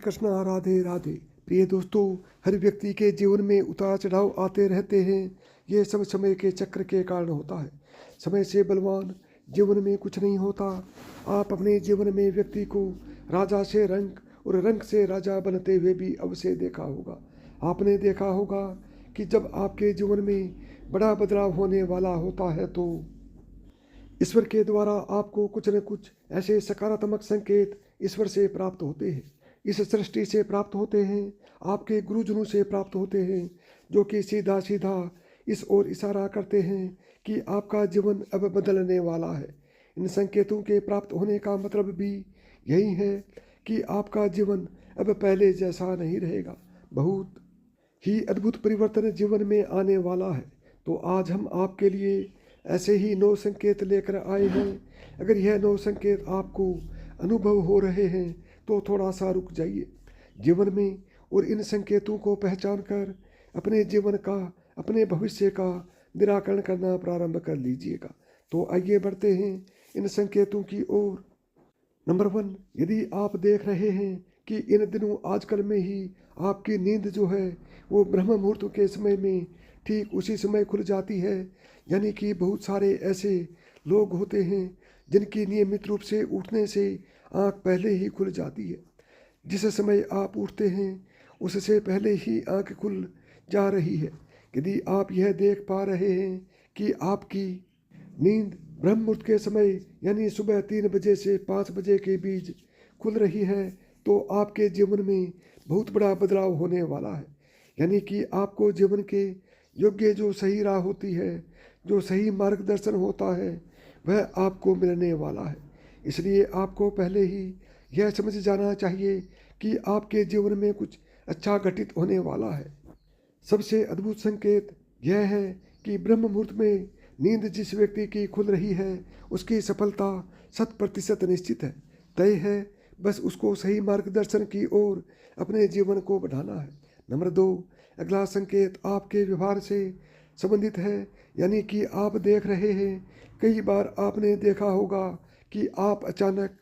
कृष्णा, राधे राधे। प्रिय दोस्तों, हर व्यक्ति के जीवन में उतार चढ़ाव आते रहते हैं। ये सब समय के चक्र के कारण होता है। समय से बलवान जीवन में कुछ नहीं होता। आप अपने जीवन में व्यक्ति को राजा से रंक और रंक से राजा बनते हुए भी अवश्य देखा होगा। आपने देखा होगा कि जब आपके जीवन में बड़ा बदलाव होने वाला होता है तो ईश्वर के द्वारा आपको कुछ न कुछ ऐसे सकारात्मक संकेत ईश्वर से प्राप्त होते हैं, इस सृष्टि से प्राप्त होते हैं, आपके गुरुजनों से प्राप्त होते हैं, जो कि सीधा सीधा इस ओर इशारा करते हैं कि आपका जीवन अब बदलने वाला है। इन संकेतों के प्राप्त होने का मतलब भी यही है कि आपका जीवन अब पहले जैसा नहीं रहेगा। बहुत ही अद्भुत परिवर्तन जीवन में आने वाला है। तो आज हम आपके लिए ऐसे ही 9 संकेत लेकर आए हैं। अगर यह 9 संकेत आपको अनुभव हो रहे हैं तो थोड़ा सा रुक जाइए जीवन में और इन संकेतों को पहचान कर अपने जीवन का, अपने भविष्य का निराकरण करना प्रारंभ कर लीजिएगा। तो आइए बढ़ते हैं इन संकेतों की ओर। नंबर 1, यदि आप देख रहे हैं कि इन दिनों आजकल में ही आपकी नींद जो है वो ब्रह्म मुहूर्त के समय में ठीक उसी समय खुल जाती है, यानी कि बहुत सारे ऐसे लोग होते हैं जिनकी नियमित रूप से उठने से आंख पहले ही खुल जाती है। जिस समय आप उठते हैं उससे पहले ही आंख खुल जा रही है। यदि आप यह देख पा रहे हैं कि आपकी नींद ब्रह्म मुहूर्त के समय यानी सुबह 3 बजे से 5 बजे के बीच खुल रही है तो आपके जीवन में बहुत बड़ा बदलाव होने वाला है। यानी कि आपको जीवन के योग्य जो सही राह होती है, जो सही मार्गदर्शन होता है, वह आपको मिलने वाला है। इसलिए आपको पहले ही यह समझ जाना चाहिए कि आपके जीवन में कुछ अच्छा घटित होने वाला है। सबसे अद्भुत संकेत यह है कि ब्रह्म मुहूर्त में नींद जिस व्यक्ति की खुल रही है उसकी सफलता 100% निश्चित है, तय है। बस उसको सही मार्गदर्शन की ओर अपने जीवन को बढ़ाना है। नंबर 2, अगला संकेत आपके व्यवहार से संबंधित है। यानी कि आप देख रहे हैं, कई बार आपने देखा होगा कि आप अचानक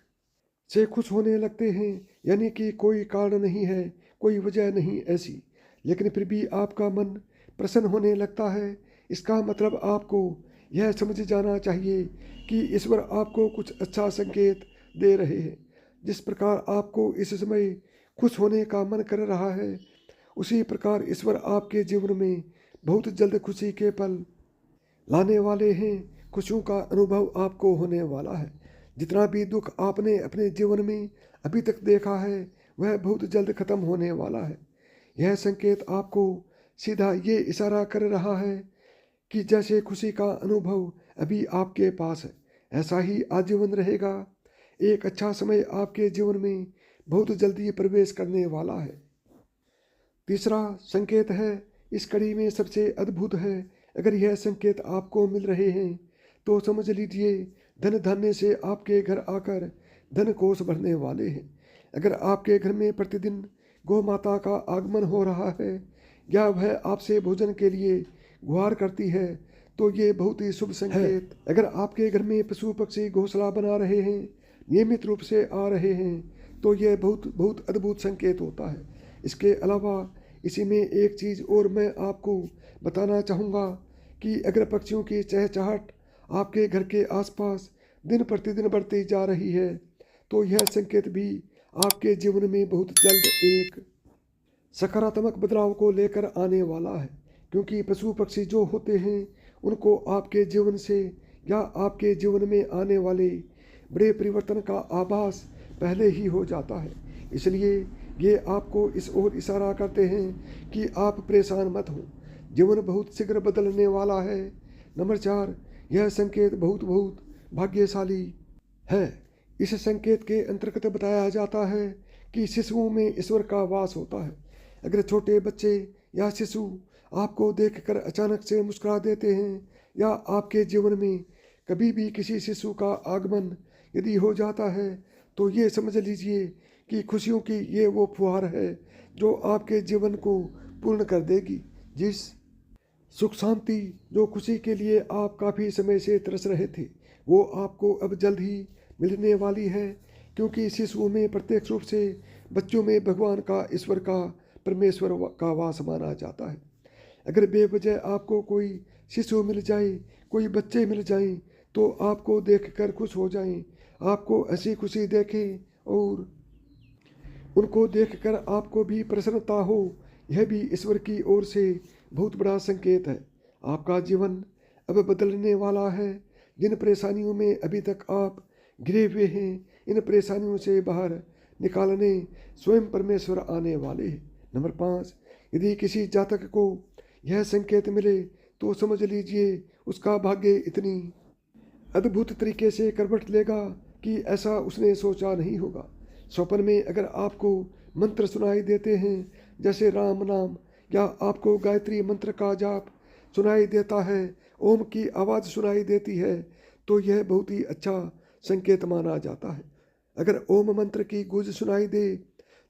से खुश होने लगते हैं, यानी कि कोई कारण नहीं है, कोई वजह नहीं ऐसी, लेकिन फिर भी आपका मन प्रसन्न होने लगता है। इसका मतलब आपको यह समझ जाना चाहिए कि ईश्वर आपको कुछ अच्छा संकेत दे रहे हैं। जिस प्रकार आपको इस समय खुश होने का मन कर रहा है, उसी प्रकार ईश्वर आपके जीवन में बहुत जल्द खुशी के पल लाने वाले हैं। खुशियों का अनुभव आपको होने वाला है। जितना भी दुख आपने अपने जीवन में अभी तक देखा है वह बहुत जल्द खत्म होने वाला है। यह संकेत आपको सीधा ये इशारा कर रहा है कि जैसे खुशी का अनुभव अभी आपके पास है, ऐसा ही आजीवन रहेगा। एक अच्छा समय आपके जीवन में बहुत जल्दी प्रवेश करने वाला है। तीसरा संकेत है, इस कड़ी में सबसे अद्भुत है। अगर यह संकेत आपको मिल रहे हैं तो समझ लीजिए धन धान्य से आपके घर आकर धन कोष भरने वाले हैं। अगर आपके घर में प्रतिदिन गौ माता का आगमन हो रहा है या वह आपसे भोजन के लिए गुहार करती है तो ये बहुत ही शुभ संकेत है। अगर आपके घर में पशु पक्षी घोंसला बना रहे हैं, नियमित रूप से आ रहे हैं, तो यह बहुत बहुत अद्भुत संकेत होता है। इसके अलावा इसी में एक चीज़ और मैं आपको बताना चाहूँगा कि अगर पक्षियों की चहचहाट आपके घर के आसपास दिन प्रतिदिन बढ़ती जा रही है तो यह संकेत भी आपके जीवन में बहुत जल्द एक सकारात्मक बदलाव को लेकर आने वाला है। क्योंकि पशु पक्षी जो होते हैं उनको आपके जीवन से या आपके जीवन में आने वाले बड़े परिवर्तन का आभास पहले ही हो जाता है। इसलिए ये आपको इस ओर इशारा करते हैं कि आप परेशान मत हो, जीवन बहुत शीघ्र बदलने वाला है। नंबर 4, यह संकेत बहुत बहुत भाग्यशाली है। इस संकेत के अंतर्गत बताया जाता है कि शिशुओं में ईश्वर का वास होता है। अगर छोटे बच्चे या शिशु आपको देखकर अचानक से मुस्कुरा देते हैं या आपके जीवन में कभी भी किसी शिशु का आगमन यदि हो जाता है तो ये समझ लीजिए कि खुशियों की ये वो फुहार है जो आपके जीवन को पूर्ण कर देगी। जिस सुख शांति जो खुशी के लिए आप काफ़ी समय से तरस रहे थे वो आपको अब जल्द ही मिलने वाली है, क्योंकि शिशुओं में प्रत्यक्ष रूप से बच्चों में भगवान का, ईश्वर का, परमेश्वर का वास माना जाता है। अगर बेवजह आपको कोई शिशु मिल जाए, कोई बच्चे मिल जाएं, तो आपको देखकर खुश हो जाएं, आपको हंसी खुशी देखें और उनको देखकर आपको भी प्रसन्नता हो, यह भी ईश्वर की ओर से बहुत बड़ा संकेत है। आपका जीवन अब बदलने वाला है। जिन परेशानियों में अभी तक आप घिरे हुए हैं, इन परेशानियों से बाहर निकालने स्वयं परमेश्वर आने वाले हैं। नंबर 5, यदि किसी जातक को यह संकेत मिले तो समझ लीजिए उसका भाग्य इतनी अद्भुत तरीके से करवट लेगा कि ऐसा उसने सोचा नहीं होगा। स्वप्न में अगर आपको मंत्र सुनाई देते हैं, जैसे राम नाम, या आपको गायत्री मंत्र का जाप सुनाई देता है, ओम की आवाज़ सुनाई देती है, तो यह बहुत ही अच्छा संकेत माना जाता है। अगर ओम मंत्र की गूंज सुनाई दे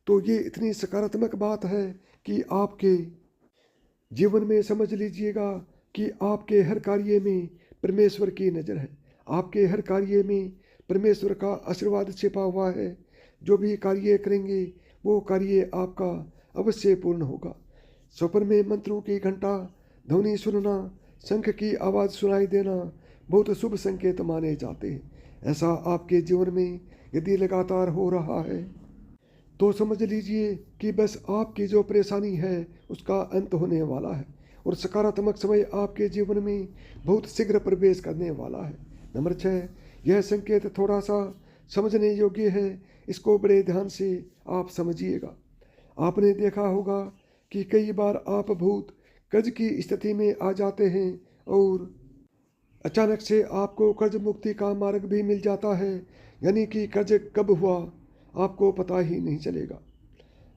तो ये इतनी सकारात्मक बात है कि आपके जीवन में समझ लीजिएगा कि आपके हर कार्य में परमेश्वर की नज़र है। आपके हर कार्य में परमेश्वर का आशीर्वाद छिपा हुआ है। जो भी कार्य करेंगे वो कार्य आपका अवश्य पूर्ण होगा। स्वप्न में मंत्रों की घंटा ध्वनि सुनना, शंख की आवाज़ सुनाई देना बहुत शुभ संकेत माने जाते हैं। ऐसा आपके जीवन में यदि लगातार हो रहा है तो समझ लीजिए कि बस आपकी जो परेशानी है उसका अंत होने वाला है और सकारात्मक समय आपके जीवन में बहुत शीघ्र प्रवेश करने वाला है। नंबर 6, यह संकेत थोड़ा सा समझने योग्य है, इसको बड़े ध्यान से आप समझिएगा। आपने देखा होगा कि कई बार आप बहुत कर्ज की स्थिति में आ जाते हैं और अचानक से आपको कर्ज मुक्ति का मार्ग भी मिल जाता है, यानी कि कर्ज कब हुआ आपको पता ही नहीं चलेगा।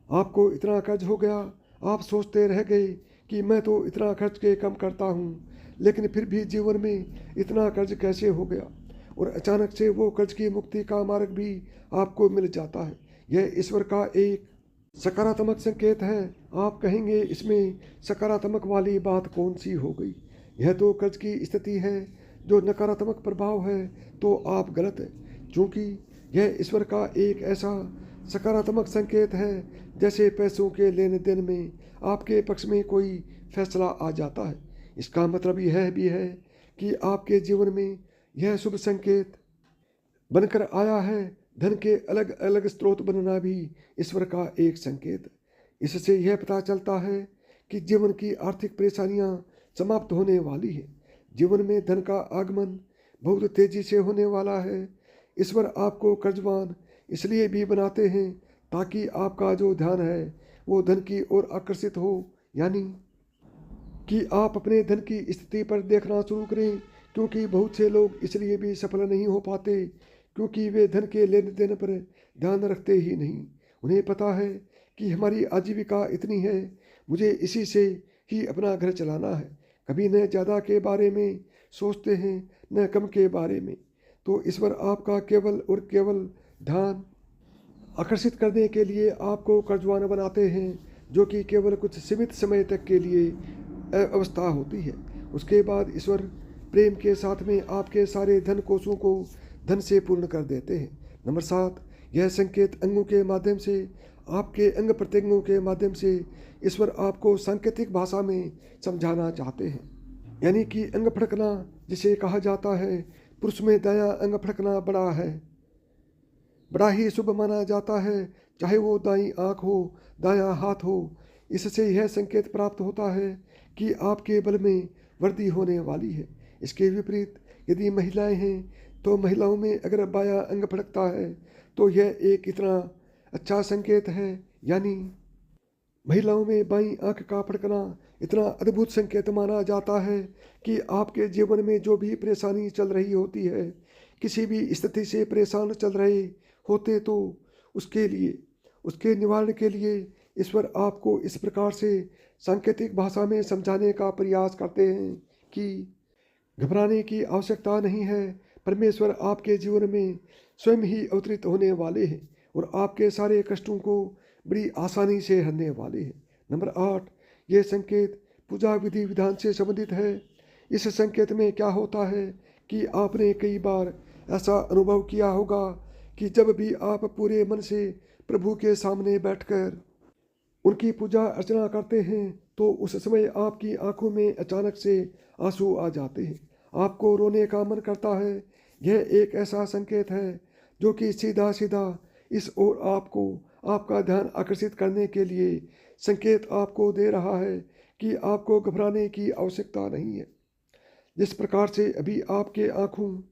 आपको इतना कर्ज हो गया, आप सोचते रह गए कि मैं तो इतना खर्च के कम करता हूँ, लेकिन फिर भी जीवन में इतना कर्ज कैसे हो गया, और अचानक से वो कर्ज की मुक्ति का मार्ग भी आपको मिल जाता है। यह ईश्वर का एक सकारात्मक संकेत है। आप कहेंगे इसमें सकारात्मक वाली बात कौन सी हो गई, यह तो कर्ज की स्थिति है, जो नकारात्मक प्रभाव है तो आप गलत है, क्योंकि यह ईश्वर का एक ऐसा सकारात्मक संकेत है जैसे पैसों के लेन देन में आपके पक्ष में कोई फैसला आ जाता है। इसका मतलब यह भी है कि आपके जीवन में यह शुभ संकेत बनकर आया है। धन के अलग अलग स्रोत बनना भी ईश्वर का एक संकेत है। इससे यह पता चलता है कि जीवन की आर्थिक परेशानियां समाप्त होने वाली है। जीवन में धन का आगमन बहुत तेजी से होने वाला है। ईश्वर आपको कर्जवान इसलिए भी बनाते हैं ताकि आपका जो ध्यान है वो धन की ओर आकर्षित हो, यानी कि आप अपने धन की स्थिति पर देखना शुरू करें, क्योंकि बहुत से लोग इसलिए भी सफल नहीं हो पाते क्योंकि वे धन के लेन देन पर ध्यान रखते ही नहीं। उन्हें पता है कि हमारी आजीविका इतनी है, मुझे इसी से ही अपना घर चलाना है। कभी न ज़्यादा के बारे में सोचते हैं न कम के बारे में। तो ईश्वर आपका केवल और केवल ध्यान आकर्षित करने के लिए आपको कर्जवान बनाते हैं, जो कि केवल कुछ सीमित समय तक के लिए अवस्था होती है। उसके बाद ईश्वर प्रेम के साथ में आपके सारे धन कोषों को धन से पूर्ण कर देते हैं। नंबर 7, यह संकेत अंगों के माध्यम से, आपके अंग प्रत्यंगों के माध्यम से ईश्वर आपको सांकेतिक भाषा में समझाना चाहते हैं। यानी कि अंग फड़कना जिसे कहा जाता है, पुरुष में दायां अंग फड़कना बड़ा ही शुभ माना जाता है, चाहे वो दाईं आँख हो, दायां हाथ हो। इससे यह संकेत प्राप्त होता है कि आपके बल में वृद्धि होने वाली है। इसके विपरीत यदि महिलाएं हैं तो महिलाओं में अगर बायां अंग फड़कता है तो यह एक इतना अच्छा संकेत है, यानी महिलाओं में बाईं आंख का फड़कना इतना अद्भुत संकेत माना जाता है कि आपके जीवन में जो भी परेशानी चल रही होती है, किसी भी स्थिति से परेशान चल रहे होते, तो उसके निवारण के लिए ईश्वर आपको इस प्रकार से सांकेतिक भाषा में समझाने का प्रयास करते हैं कि घबराने की आवश्यकता नहीं है। परमेश्वर आपके जीवन में स्वयं ही अवतरित होने वाले हैं और आपके सारे कष्टों को बड़ी आसानी से हरने वाले हैं। नंबर 8, यह संकेत पूजा विधि विधान से संबंधित है। इस संकेत में क्या होता है कि आपने कई बार ऐसा अनुभव किया होगा कि जब भी आप पूरे मन से प्रभु के सामने बैठकर उनकी पूजा अर्चना करते हैं तो उस समय आपकी आंखों में अचानक से आंसू आ जाते हैं, आपको रोने का मन करता है। यह एक ऐसा संकेत है जो कि सीधा सीधा इस ओर आपको आपका ध्यान आकर्षित करने के लिए संकेत आपको दे रहा है कि आपको घबराने की आवश्यकता नहीं है। जिस प्रकार से अभी आपके आंखों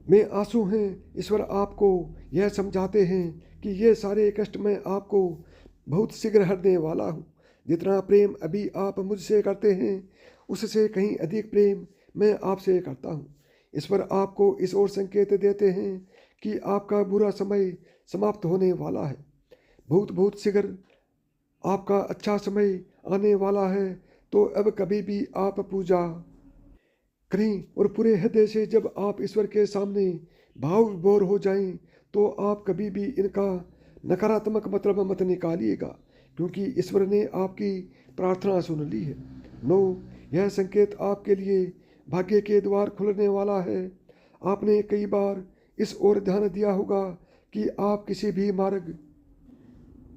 में आंसू हैं, ईश्वर आपको यह समझाते हैं कि ये सारे कष्ट मैं आपको बहुत शीघ्र हरने वाला हूँ। जितना प्रेम अभी आप मुझसे करते हैं उससे कहीं अधिक प्रेम मैं आपसे करता हूँ। ईश्वर आपको इस ओर संकेत देते हैं कि आपका बुरा समय समाप्त होने वाला है। बहुत बहुत शीघ्र आपका अच्छा समय आने वाला है। तो अब कभी भी आप पूजा करें और पूरे हृदय से जब आप ईश्वर के सामने भाव विभोर हो जाएं तो आप कभी भी इनका नकारात्मक मतलब मत निकालिएगा, क्योंकि ईश्वर ने आपकी प्रार्थना सुन ली है। 9, यह संकेत आपके लिए भाग्य के द्वार खुलने वाला है। आपने कई बार इस ओर ध्यान दिया होगा कि आप किसी भी मार्ग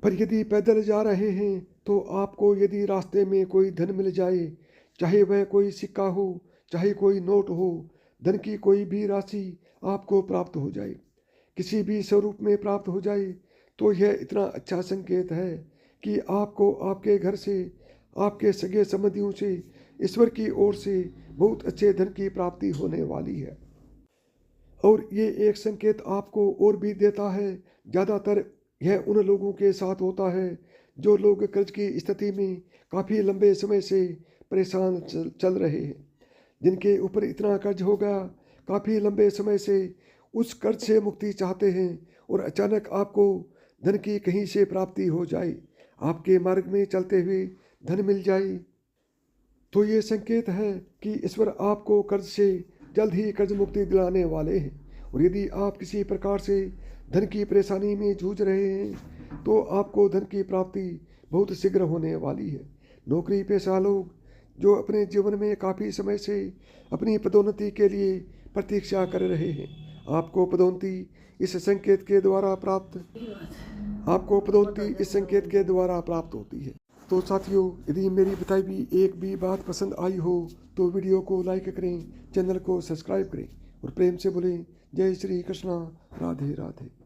पर यदि पैदल जा रहे हैं तो आपको यदि रास्ते में कोई धन मिल जाए, चाहे वह कोई सिक्का हो चाहे कोई नोट हो, धन की कोई भी राशि आपको प्राप्त हो जाए, किसी भी स्वरूप में प्राप्त हो जाए, तो यह इतना अच्छा संकेत है कि आपको आपके घर से, आपके सगे संबंधियों से, ईश्वर की ओर से बहुत अच्छे धन की प्राप्ति होने वाली है। और ये एक संकेत आपको और भी देता है। ज़्यादातर यह उन लोगों के साथ होता है जो लोग कर्ज की स्थिति में काफ़ी लंबे समय से परेशान चल रहे हैं, जिनके ऊपर इतना कर्ज हो गया, काफ़ी लंबे समय से उस कर्ज से मुक्ति चाहते हैं और अचानक आपको धन की कहीं से प्राप्ति हो जाए, आपके मार्ग में चलते हुए धन मिल जाए, तो ये संकेत है कि ईश्वर आपको कर्ज से जल्द ही कर्ज मुक्ति दिलाने वाले हैं। और यदि आप किसी प्रकार से धन की परेशानी में जूझ रहे हैं तो आपको धन की प्राप्ति बहुत शीघ्र होने वाली है। नौकरी पेशा लोग जो अपने जीवन में काफ़ी समय से अपनी पदोन्नति के लिए प्रतीक्षा कर रहे हैं, आपको पदोन्नति इस संकेत के द्वारा प्राप्त होती है। तो साथियों, यदि मेरी बताई हुई एक भी बात पसंद आई हो तो वीडियो को लाइक करें, चैनल को सब्सक्राइब करें और प्रेम से बोलें जय श्री कृष्णा, राधे राधे।